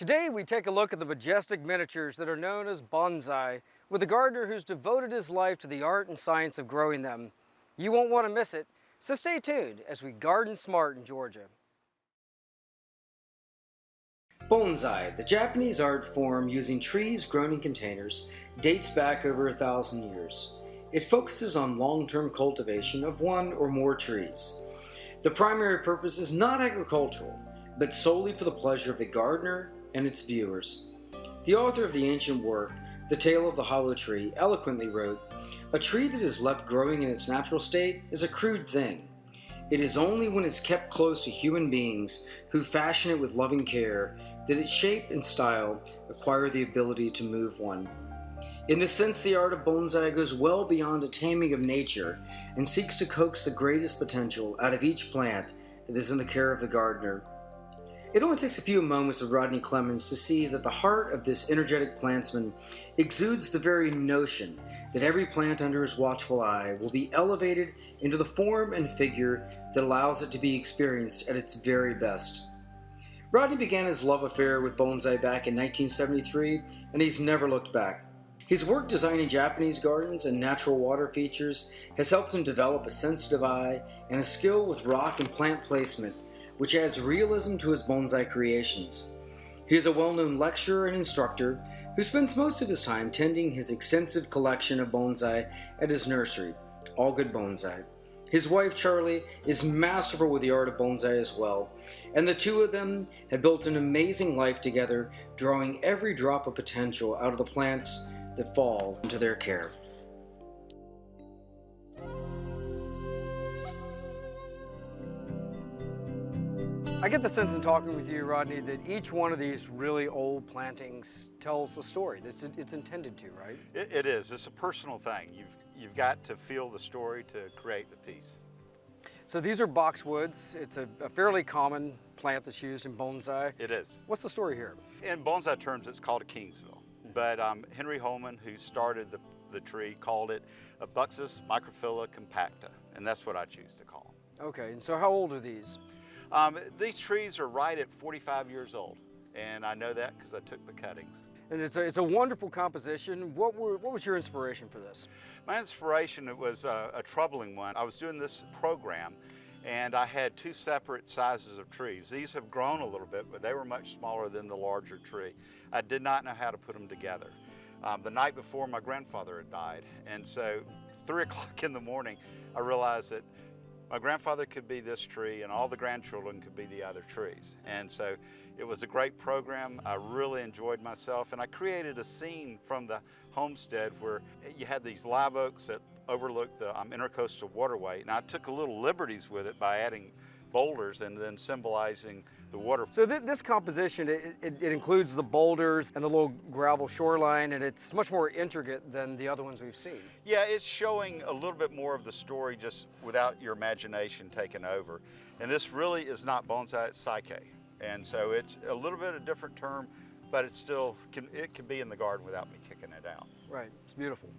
Today we take a look at the majestic miniatures that are known as bonsai with a gardener who's devoted his life to the art and science of growing them. You won't want to miss it, so stay tuned as we garden smart in Georgia. Bonsai, the Japanese art form using trees grown in containers, dates back over 1,000 years. It focuses on long-term cultivation of one or more trees. The primary purpose is not agricultural, but solely for the pleasure of the gardener and its viewers. The author of the ancient work, The Tale of the Hollow Tree, eloquently wrote, "A tree that is left growing in its natural state is a crude thing. It is only when it's kept close to human beings who fashion it with loving care that its shape and style acquire the ability to move one." In this sense, the art of bonsai goes well beyond a taming of nature and seeks to coax the greatest potential out of each plant that is in the care of the gardener. It only takes a few moments with Rodney Clemens to see that the heart of this energetic plantsman exudes the very notion that every plant under his watchful eye will be elevated into the form and figure that allows it to be experienced at its very best. Rodney began his love affair with bonsai back in 1973, and he's never looked back. His work designing Japanese gardens and natural water features has helped him develop a sensitive eye and a skill with rock and plant placement, which adds realism to his bonsai creations. He is a well-known lecturer and instructor who spends most of his time tending his extensive collection of bonsai at his nursery, All Good Bonsai. His wife, Charlie, is masterful with the art of bonsai as well, and the two of them have built an amazing life together, drawing every drop of potential out of the plants that fall into their care. I get the sense in talking with you, Rodney, that each one of these really old plantings tells a story. It's intended to, right? It is. It's a personal thing. You've got to feel the story to create the piece. So these are boxwoods. It's a fairly common plant that's used in bonsai. It is. What's the story here? In bonsai terms, it's called a Kingsville. But Henry Holman, who started the tree, called it a Buxus microphylla compacta, and that's what I choose to call them. Okay, and so how old are these? These trees are right at 45 years old, and I know that because I took the cuttings. And it's a wonderful composition. What was your inspiration for this? My inspiration, it was a troubling one. I was doing this program, and I had two separate sizes of trees. These have grown a little bit, but they were much smaller than the larger tree. I did not know how to put them together. The night before, my grandfather had died, and so 3 o'clock in the morning, I realized that my grandfather could be this tree and all the grandchildren could be the other trees. And so it was a great program. I really enjoyed myself, and I created a scene from the homestead where you had these live oaks that overlooked the intercoastal waterway. And I took a little liberties with it by adding boulders and then symbolizing the water. So this composition, it includes the boulders and the little gravel shoreline, and it's much more intricate than the other ones we've seen. Yeah, it's showing a little bit more of the story just without your imagination taking over. And this really is not bonsai, it's psyche. And so it's a little bit of a different term, but it still can be in the garden without me kicking it out. Right, it's beautiful.